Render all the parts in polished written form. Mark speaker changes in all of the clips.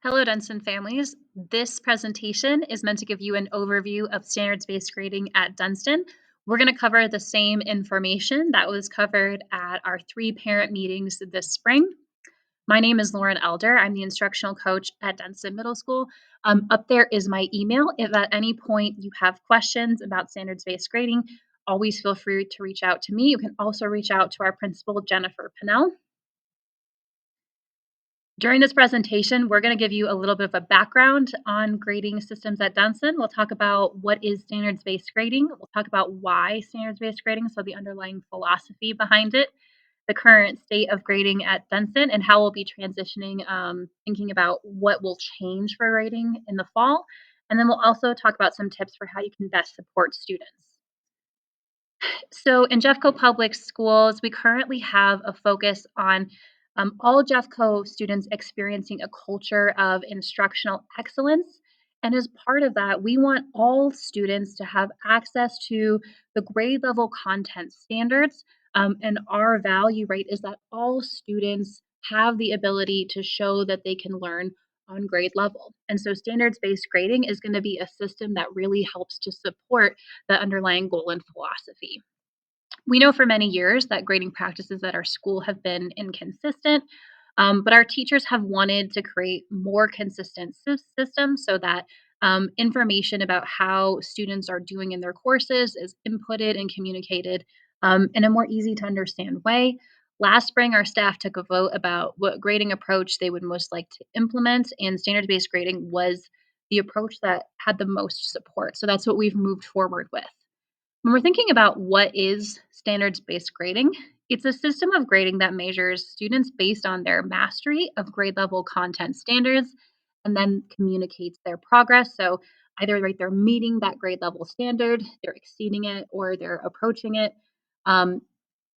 Speaker 1: Hello, Dunson families. This presentation is meant to give you an overview of standards-based grading at Dunstan. We're going to cover the same information that was covered at our 3 parent meetings this spring. My name is Lauren Elder. I'm the instructional coach at Dunstan Middle School. Up there is my email. If at any point you have questions about standards-based grading, always feel free to reach out to me. You can also reach out to our principal, Jennifer Pinnell. During this presentation, we're going to give you a little bit of a background on grading systems at Dunstan. We'll talk about what is standards-based grading. We'll talk about why standards-based grading, so the underlying philosophy behind it, the current state of grading at Dunstan, and how we'll be transitioning, thinking about what will change for grading in the fall. And then we'll also talk about some tips for how you can best support students. So in Jeffco Public Schools, we currently have a focus on all Jeffco students experiencing a culture of instructional excellence. And as part of that, we want all students to have access to the grade level content standards. And our value rate is that all students have the ability to show that they can learn on grade level. And so standards-based grading is going to be a system that really helps to support the underlying goal and philosophy. We know for many years that grading practices at our school have been inconsistent, but our teachers have wanted to create more consistent systems so that information about how students are doing in their courses is inputted and communicated in a more easy to understand way. Last spring, our staff took a vote about what grading approach they would most like to implement, and standards-based grading was the approach that had the most support. So that's what we've moved forward with. When we're thinking about what is standards-based grading, it's a system of grading that measures students based on their mastery of grade level content standards and then communicates their progress. So either they're meeting that grade level standard, they're exceeding it, or they're approaching it.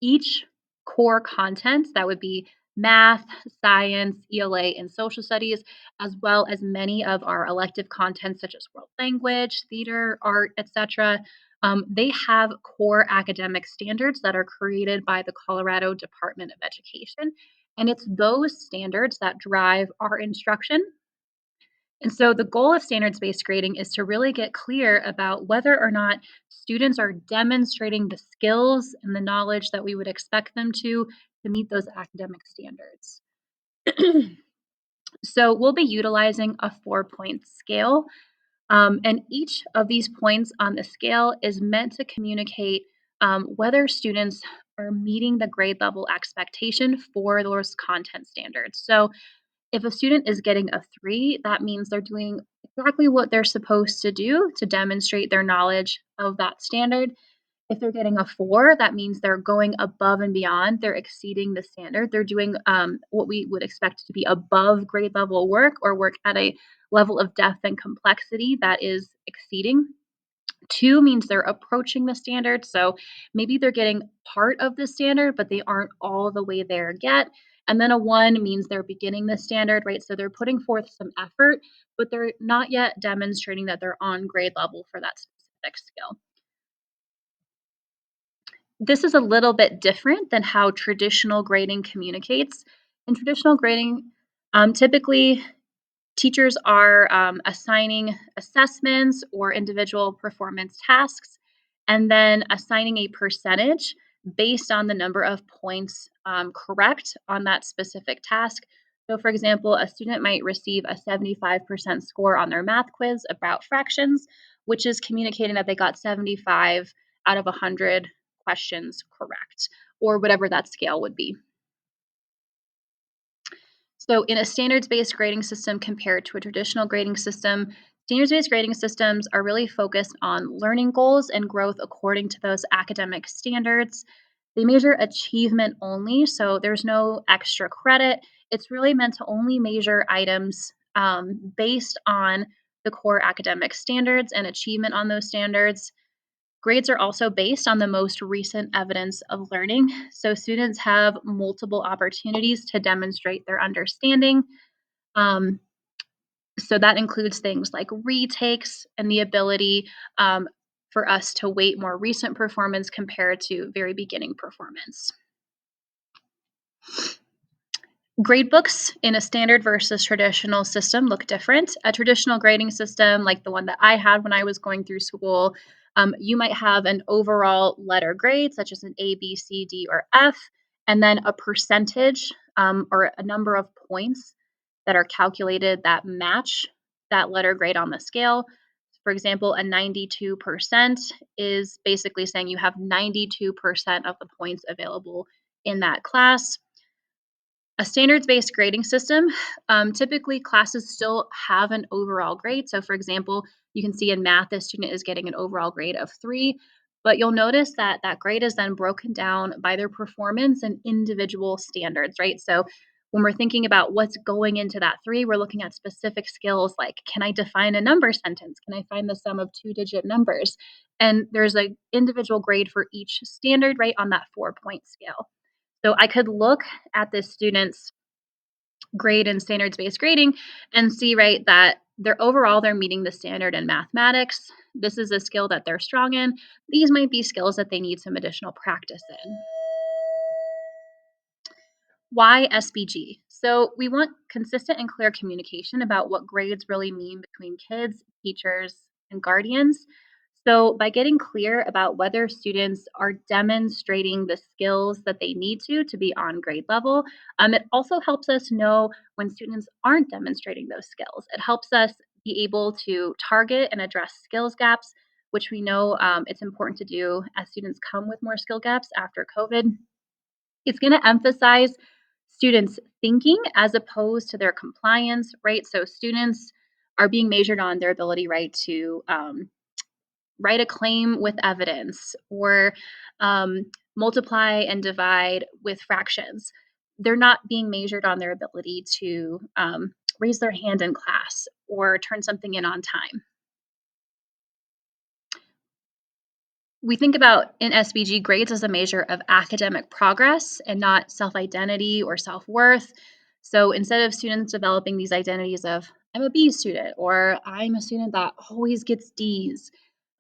Speaker 1: Each core content, that would be math, science, ELA, and social studies, as well as many of our elective contents such as world language, theater, art, etc. They have core academic standards that are created by the Colorado Department of Education. And it's those standards that drive our instruction. And so the goal of standards-based grading is to really get clear about whether or not students are demonstrating the skills and the knowledge that we would expect them to meet those academic standards. So we'll be utilizing a 4-point scale, and each of these points on the scale is meant to communicate whether students are meeting the grade level expectation for those content standards. So if a student is getting a 3, that means they're doing exactly what they're supposed to do to demonstrate their knowledge of that standard. If they're getting a 4, that means they're going above and beyond. They're exceeding the standard. They're doing what we would expect to be above grade level work or work at a level of depth and complexity that is exceeding. 2 means they're approaching the standard. So maybe they're getting part of the standard, but they aren't all the way there yet. And then a 1 means they're beginning the standard, right? So they're putting forth some effort, but they're not yet demonstrating that they're on grade level for that specific skill. This is a little bit different than how traditional grading communicates. In traditional grading, typically teachers are assigning assessments or individual performance tasks and then assigning a percentage based on the number of points correct on that specific task. So, for example, a student might receive a 75% score on their math quiz about fractions, which is communicating that they got 75 out of 100 questions correct, or whatever that scale would be. So in a standards-based grading system compared to a traditional grading system, standards-based grading systems are really focused on learning goals and growth according to those academic standards. They measure achievement only, so there's no extra credit. It's really meant to only measure items based on the core academic standards and achievement on those standards. Grades are also based on the most recent evidence of learning, so students have multiple opportunities to demonstrate their understanding. Um, so that includes things like retakes and the ability for us to weight more recent performance compared to very beginning performance. Grade books in a standard versus traditional system look different. A traditional grading system, like the one that I had when I was going through school, you might have an overall letter grade, such as an A, B, C, D, or F, and then a percentage or a number of points that are calculated that match that letter grade on the scale. For example, a 92% is basically saying you have 92% of the points available in that class. A standards-based grading system, typically classes still have an overall grade. So, for example, you can see in math, a student is getting an overall grade of 3, but you'll notice that that grade is then broken down by their performance and individual standards, right? So, when we're thinking about what's going into that 3, we're looking at specific skills like, can I define a number sentence? Can I find the sum of two-digit numbers? And there's a individual grade for each standard, right, on that 4-point scale. So I could look at this student's grade in standards-based grading and see, right, that they're meeting the standard in mathematics. This is a skill that they're strong in. These might be skills that they need some additional practice in. Why SBG? So, we want consistent and clear communication about what grades really mean between kids, teachers, and guardians. So, by getting clear about whether students are demonstrating the skills that they need to be on grade level, it also helps us know when students aren't demonstrating those skills. It helps us be able to target and address skills gaps, which we know it's important to do as students come with more skill gaps after COVID. It's gonna emphasize students' thinking as opposed to their compliance, right? So students are being measured on their ability, right, to write a claim with evidence or multiply and divide with fractions. They're not being measured on their ability to raise their hand in class or turn something in on time. We think about in SBG grades as a measure of academic progress and not self identity or self worth. So instead of students developing these identities of, I'm a B student or I'm a student that always gets D's,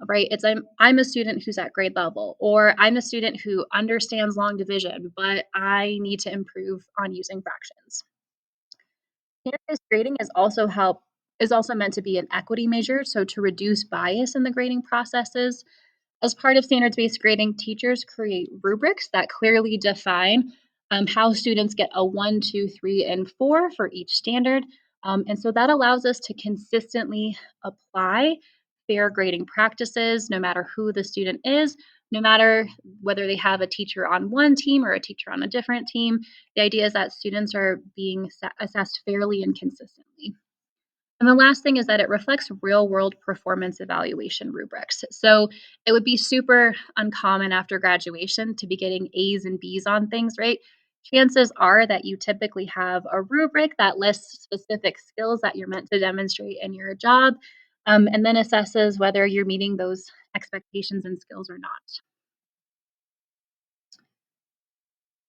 Speaker 1: right? It's I'm a student who's at grade level or I'm a student who understands long division, but I need to improve on using fractions. Standardized grading is also meant to be an equity measure, so to reduce bias in the grading processes. As part of standards-based grading, teachers create rubrics that clearly define how students get a 1, 2, 3, and 4 for each standard. And so that allows us to consistently apply fair grading practices, no matter who the student is, no matter whether they have a teacher on one team or a teacher on a different team. The idea is that students are being assessed fairly and consistently. And the last thing is that it reflects real world performance evaluation rubrics. So it would be super uncommon after graduation to be getting A's and B's on things, right? Chances are that you typically have a rubric that lists specific skills that you're meant to demonstrate in your job, and then assesses whether you're meeting those expectations and skills or not.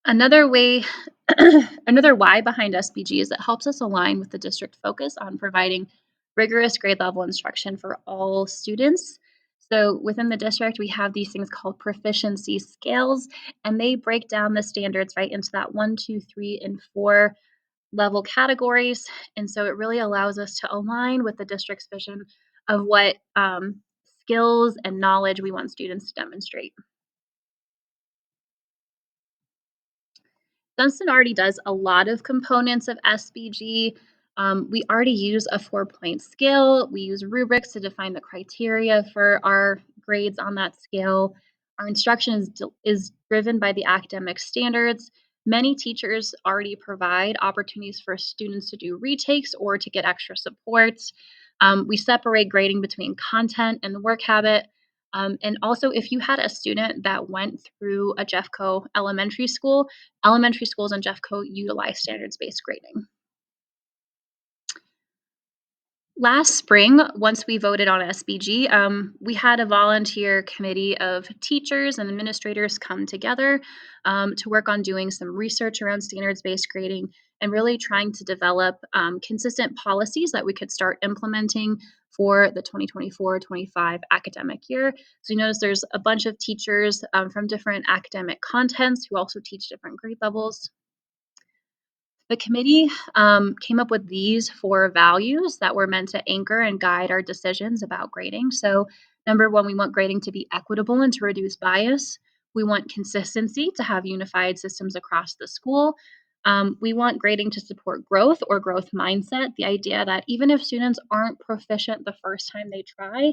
Speaker 1: Another way another why behind SBG is it helps us align with the district focus on providing rigorous grade level instruction for all students. So within the district, we have these things called proficiency scales, and they break down the standards right into that 1, 2, 3, and 4 level categories. And so it really allows us to align with the district's vision of what skills and knowledge we want students to demonstrate. Dunstan already does a lot of components of SBG. We already use a 4-point scale. We use rubrics to define the criteria for our grades on that scale. Our instruction is driven by the academic standards. Many teachers already provide opportunities for students to do retakes or to get extra support. We separate grading between content and the work habit. And also, if you had a student that went through a Jeffco elementary schools and Jeffco utilize standards-based grading. Last spring, once we voted on SBG, we had a volunteer committee of teachers and administrators come together to work on doing some research around standards-based grading and really trying to develop consistent policies that we could start implementing for the 2024-25 academic year. So you notice there's a bunch of teachers from different academic contents who also teach different grade levels. The committee came up with these four values that were meant to anchor and guide our decisions about grading. So, number one, we want grading to be equitable and to reduce bias. We want consistency to have unified systems across the school. We want grading to support growth or growth mindset, the idea that even if students aren't proficient the first time they try,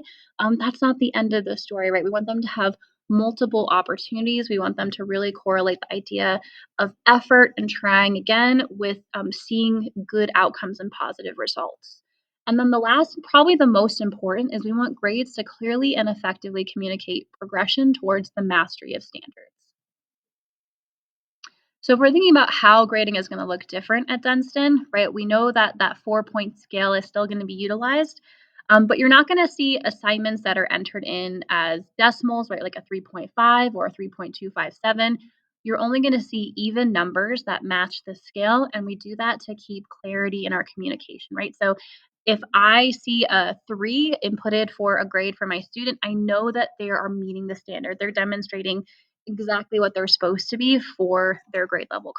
Speaker 1: that's not the end of the story, right? We want them to have multiple opportunities. We want them to really correlate the idea of effort and trying again with seeing good outcomes and positive results. And then the last, probably the most important, is we want grades to clearly and effectively communicate progression towards the mastery of standards. So if we're thinking about how grading is going to look different at Dunstan, right? We know that that 4-point scale is still going to be utilized, but you're not going to see assignments that are entered in as decimals, right? Like a 3.5 or a 3.257. You're only going to see even numbers that match the scale, and we do that to keep clarity in our communication, right? So if I see a 3 inputted for a grade for my student, I know that they are meeting the standard. They're demonstrating exactly what they're supposed to be for their grade level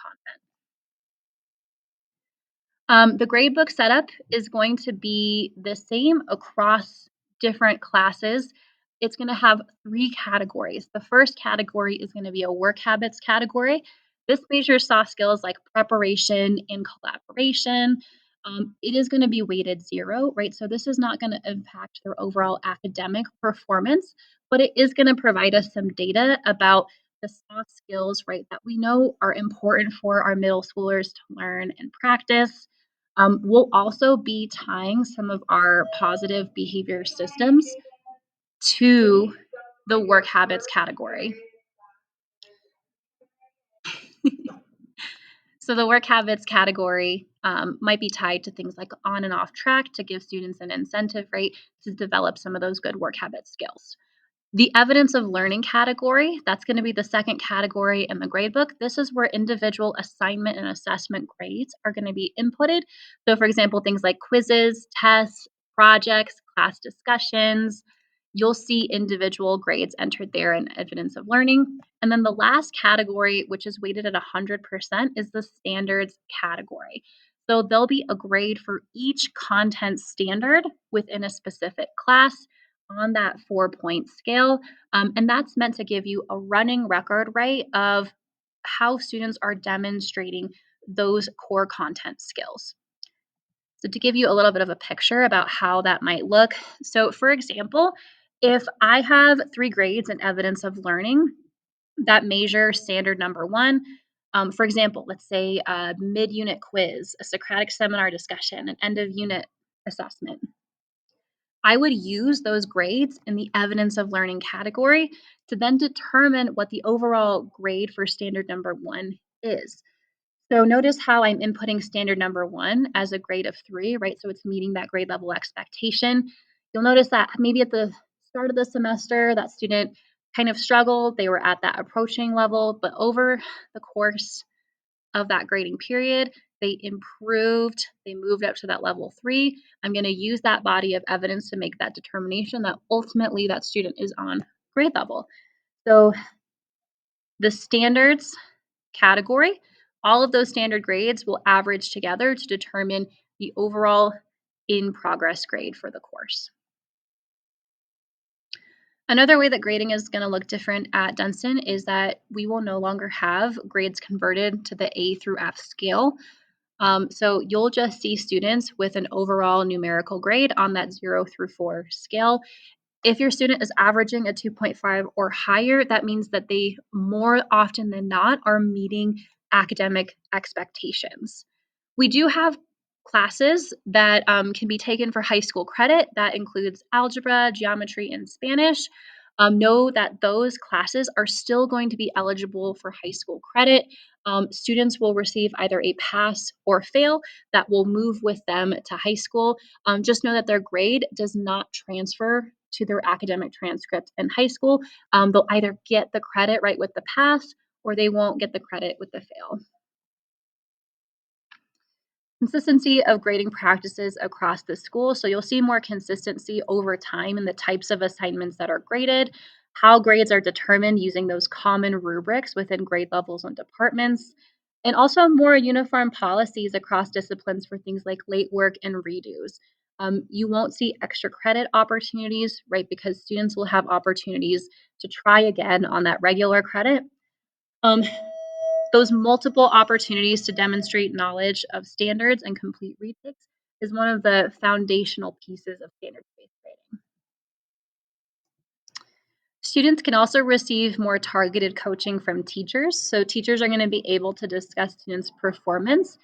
Speaker 1: content. The gradebook setup is going to be the same across different classes. It's going to have three categories. The first category is going to be a work habits category. This measures soft skills like preparation and collaboration. It is going to be weighted 0, right? So this is not going to impact their overall academic performance, but it is going to provide us some data about the soft skills, right, that we know are important for our middle schoolers to learn and practice. We'll also be tying some of our positive behavior systems to the work habits category. So, the work habits category might be tied to things like on and off track to give students an incentive, right, to develop some of those good work habit skills. The evidence of learning category, that's going to be the second category in the gradebook. This is where individual assignment and assessment grades are going to be inputted. So, for example, things like quizzes, tests, projects, class discussions, you'll see individual grades entered there in evidence of learning. And then the last category, which is weighted at 100%, is the standards category. So there'll be a grade for each content standard within a specific class on that 4-point scale. And that's meant to give you a running record, right, of how students are demonstrating those core content skills. So, to give you a little bit of a picture about how that might look, so for example, if I have 3 grades in evidence of learning that measure standard number one, for example, let's say a mid unit quiz, a Socratic seminar discussion, an end of unit assessment. I would use those grades in the evidence of learning category to then determine what the overall grade for standard number one is. So notice how I'm inputting standard number one as a grade of 3, right? So it's meeting that grade level expectation. You'll notice that maybe at the start of the semester, that student kind of struggled. They were at that approaching level, but over the course of that grading period, they improved, they moved up to that level 3. I'm going to use that body of evidence to make that determination that ultimately that student is on grade level. So the standards category, all of those standard grades will average together to determine the overall in progress grade for the course. Another way that grading is going to look different at Dunstan is that we will no longer have grades converted to the A through F scale. So you'll just see students with an overall numerical grade on that 0 through 4 scale. If your student is averaging a 2.5 or higher, that means that they more often than not are meeting academic expectations. We do have classes that can be taken for high school credit. That includes algebra, geometry, and Spanish. Know that those classes are still going to be eligible for high school credit. Students will receive either a pass or fail that will move with them to high school. Just know that their grade does not transfer to their academic transcript in high school. They'll either get the credit right with the pass or they won't get the credit with the fail. Consistency of grading practices across the school. So you'll see more consistency over time in the types of assignments that are graded, how grades are determined using those common rubrics within grade levels and departments. And also more uniform policies across disciplines for things like late work and redos. You won't see extra credit opportunities, right? Because students will have opportunities to try again on that regular credit. Um, those multiple opportunities to demonstrate knowledge of standards and complete retakes is one of the foundational pieces of standards based grading. Students can also receive more targeted coaching from teachers. So, teachers are going to be able to discuss students' performance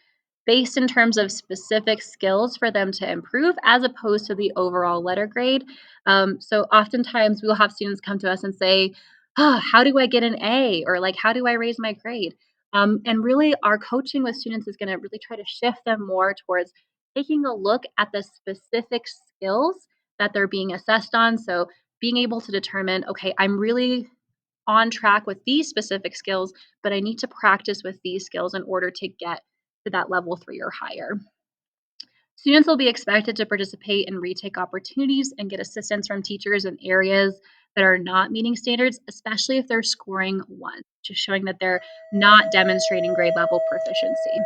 Speaker 1: based in terms of specific skills for them to improve as opposed to the overall letter grade. So, oftentimes we'll have students come to us and say, oh, how do I get an A? Or like, how do I raise my grade? And really, our coaching with students is going to really try to shift them more towards taking a look at the specific skills that they're being assessed on. So, being able to determine, okay, I'm really on track with these specific skills, but I need to practice with these skills in order to get to that level 3 or higher. Students will be expected to participate in retake opportunities and get assistance from teachers in areas that are not meeting standards, especially if they're scoring 1, just showing that they're not demonstrating grade level proficiency.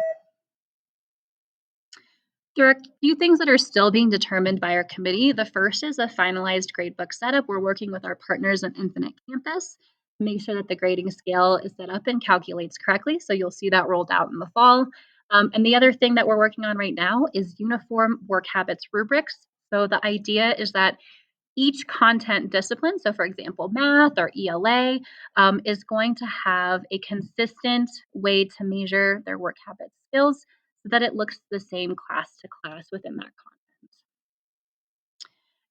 Speaker 1: There are a few things that are still being determined by our committee. The first is a finalized gradebook setup. We're working with our partners at Infinite Campus to make sure that the grading scale is set up and calculates correctly. So you'll see that rolled out in the fall. And the other thing that we're working on right now is uniform work habits rubrics. So the idea is that each content discipline, so for example, math or ELA, is going to have a consistent way to measure their work habit skills so that it looks the same class to class within that content.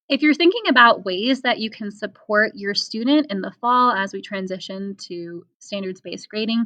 Speaker 1: If you're thinking about ways that you can support your student in the fall as we transition to standards based grading,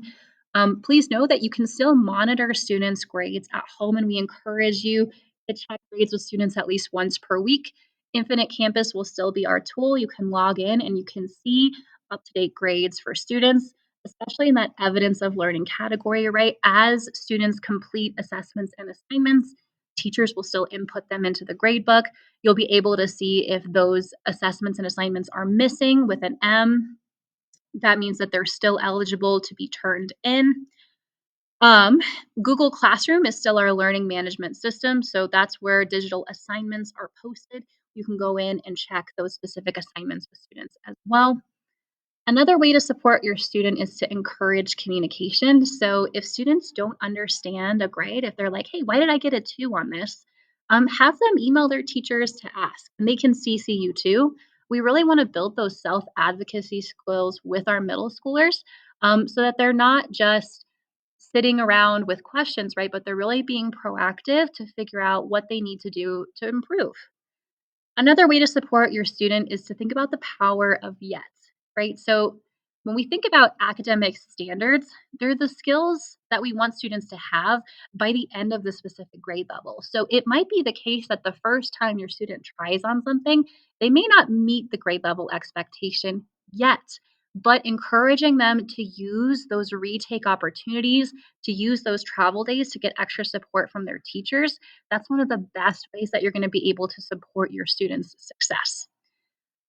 Speaker 1: please know that you can still monitor students' grades at home, and we encourage you to check grades with students at least once per week. Infinite Campus will still be our tool. You can log in and you can see up to date grades for students, especially in that evidence of learning category, right? As students complete assessments and assignments, teachers will still input them into the gradebook. You'll be able to see if those assessments and assignments are missing with an M. That means that they're still eligible to be turned in. Um, Google Classroom is still our learning management system, so that's where digital assignments are posted. You can go in and check those specific assignments with students as well. Another way to support your student is to encourage communication. So if students don't understand a grade, if they're like, hey, why did I get a 2 on this? Have them email their teachers to ask, and they can CC you too. We really want to build those self advocacy skills with our middle schoolers so that they're not just sitting around with questions, right? But they're really being proactive to figure out what they need to do to improve. Another way to support your student is to think about the power of yet, right? So when we think about academic standards, they're the skills that we want students to have by the end of the specific grade level. So it might be the case that the first time your student tries on something, they may not meet the grade level expectation yet. But encouraging them to use those retake opportunities, to use those travel days to get extra support from their teachers, that's one of the best ways that you're going to be able to support your students' success.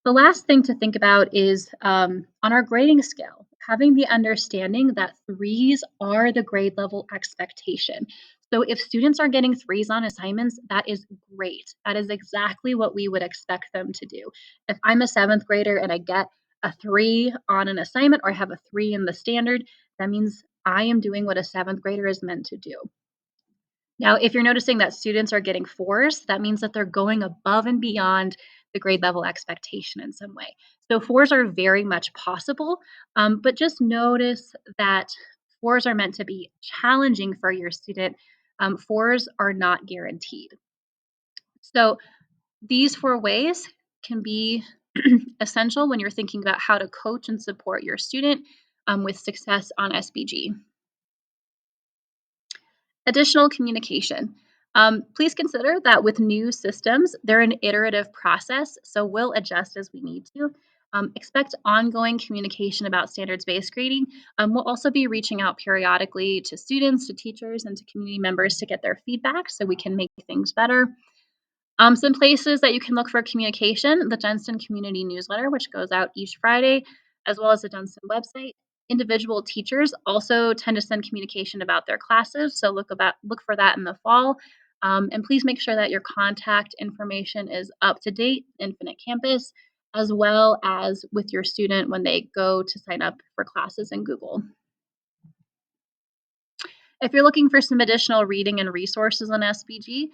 Speaker 1: The last thing to think about is on our grading scale, having the understanding that threes are the grade level expectation. So if students are getting threes on assignments, that is great. That is exactly what we would expect them to do. If I'm a seventh grader and I get a 3 on an assignment or I have a 3 in the standard, that means I am doing what a seventh grader is meant to do. Now, if you're noticing that students are getting 4s, that means that they're going above and beyond the grade level expectation in some way. So 4s are very much possible, but just notice that 4s are meant to be challenging for your student. 4s are not guaranteed. So these 4 ways can be essential when you're thinking about how to coach and support your student with success on SBG. Additional communication. Please consider that with new systems, they're an iterative process, so we'll adjust as we need to. Expect ongoing communication about standards based grading. We'll also be reaching out periodically to students, to teachers, and to community members to get their feedback so we can make things better. Some places that you can look for communication: the Dunstan Community Newsletter, which goes out each Friday, as well as the Dunstan website. Individual teachers also tend to send communication about their classes, so look for that in the fall. And please make sure that your contact information is up to date, Infinite Campus, as well as with your student when they go to sign up for classes in Google. If you're looking for some additional reading and resources on SBG,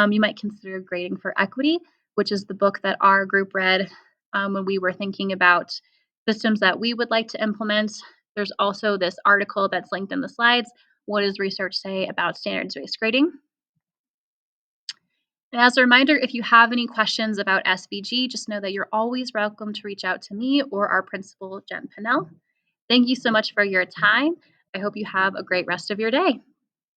Speaker 1: you might consider Grading for Equity, which is the book that our group read when we were thinking about systems that we would like to implement. There's also this article that's linked in the slides. What does research say about standards based grading? And as a reminder, if you have any questions about SBG, just know that you're always welcome to reach out to me or our principal, Jen Pinnell. Thank you so much for your time. I hope you have a great rest of your day.